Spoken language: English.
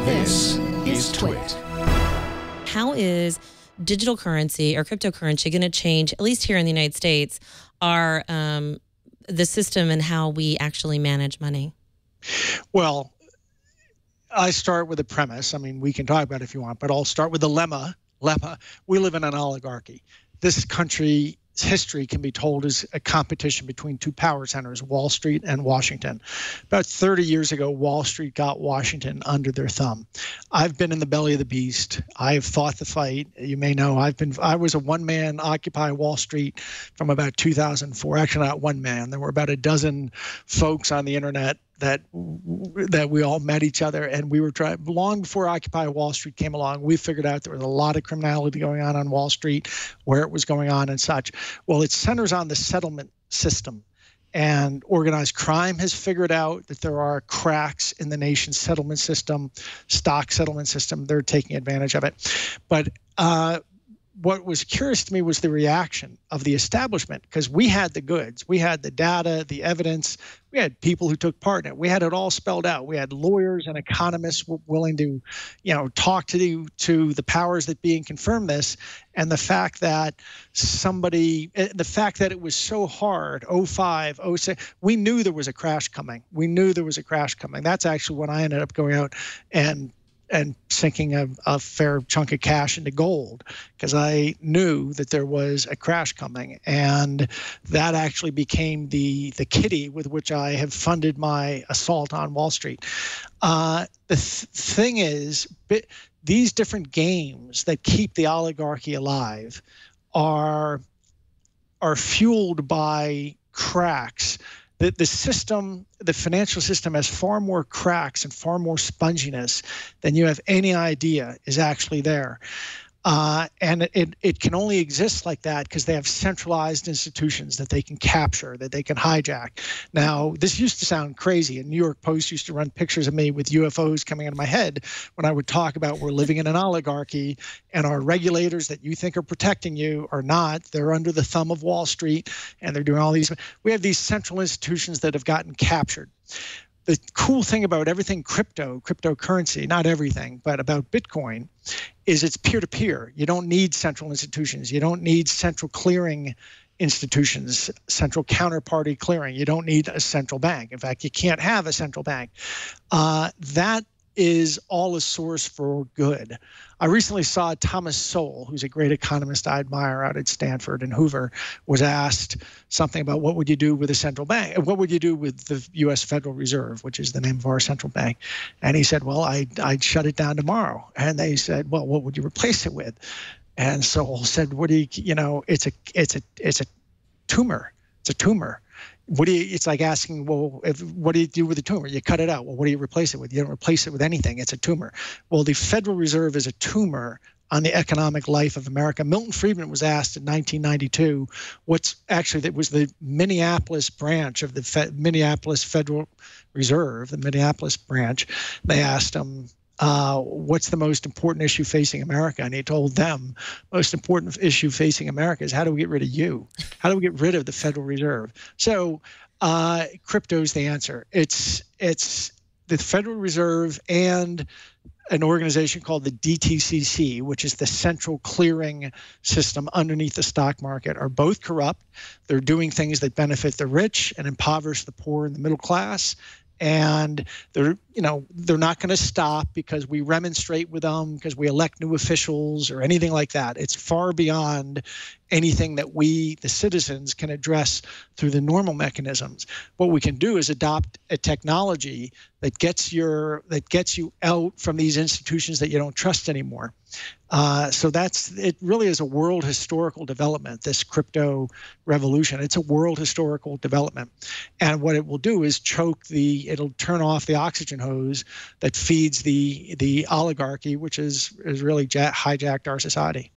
This is TWiT. How is digital currency or cryptocurrency going to change, at least here in the United States, our the system and how we actually manage money? Well, I start with a premise. I mean, we can talk about it if you want, but I'll start with the lemma. We live in an oligarchy. This country's history can be told as a competition between two power centers, Wall Street and Washington. About 30 years ago, Wall Street got Washington under their thumb. I've been in the belly of the beast. I have fought the fight. You may know I was a one-man Occupy Wall Street from about 2004. Actually, not one man. There were about a dozen folks on the internet that we all met each other, and we were trying. Long before Occupy Wall Street came along, we figured out there was a lot of criminality going on Wall Street, where it was going on and such. Well, it centers on the settlement system, and organized crime has figured out that there are cracks in the nation's settlement system, stock settlement system. They're taking advantage of it. But what was curious to me was the reaction of the establishment, because we had the goods, we had the data, the evidence, we had people who took part in it. We had it all spelled out. We had lawyers and economists willing to, talk to the powers that be and confirm this. And the fact that it was so hard, 05, 06, we knew there was a crash coming. That's actually when I ended up going out and sinking a fair chunk of cash into gold, because I knew that there was a crash coming. And that actually became the kitty with which I have funded my assault on Wall Street. The thing is, these different games that keep the oligarchy alive are fueled by cracks. The system, the financial system, has far more cracks and far more sponginess than you have any idea is actually there. And it can only exist like that because they have centralized institutions that they can capture, that they can hijack. Now, this used to sound crazy, and New York Post used to run pictures of me with UFOs coming out of my head when I would talk about we're living in an oligarchy and our regulators that you think are protecting you are not. They're under the thumb of Wall Street, and they're doing all these. We have these central institutions that have gotten captured. The cool thing about everything cryptocurrency, not everything, but about Bitcoin, is it's peer-to-peer. You don't need central institutions. You don't need central clearing institutions, central counterparty clearing. You don't need a central bank. In fact, you can't have a central bank. That is all a source for good. I recently saw Thomas Sowell, who's a great economist I admire out at Stanford and Hoover, was asked something about what would you do with a central bank? What would you do with the U.S. Federal Reserve, which is the name of our central bank? And he said, well, I'd shut it down tomorrow. And they said, well, what would you replace it with? And Sowell said, it's a tumor. It's a tumor. It's like asking, well, what do you do with a tumor? You cut it out. Well, what do you replace it with? You don't replace it with anything. It's a tumor. Well, the Federal Reserve is a tumor on the economic life of America. Milton Friedman was asked in 1992, that was the Minneapolis branch of the Minneapolis Federal Reserve, the Minneapolis branch. They asked him, what's the most important issue facing America? And he told them, most important issue facing America is how do we get rid of you? How do we get rid of the Federal Reserve? So crypto is the answer. It's the Federal Reserve and an organization called the DTCC, which is the central clearing system underneath the stock market, are both corrupt. They're doing things that benefit the rich and impoverish the poor and the middle class. And they're not going to stop because we remonstrate with them, because we elect new officials or anything like that. It's far beyond anything that we, the citizens, can address through the normal mechanisms. What we can do is adopt a technology that gets you out from these institutions that you don't trust anymore. So it really is a world historical development, this crypto revolution. It's a world historical development. And what it will do is it'll turn off the oxygen hose that feeds the oligarchy, which is really hijacked our society.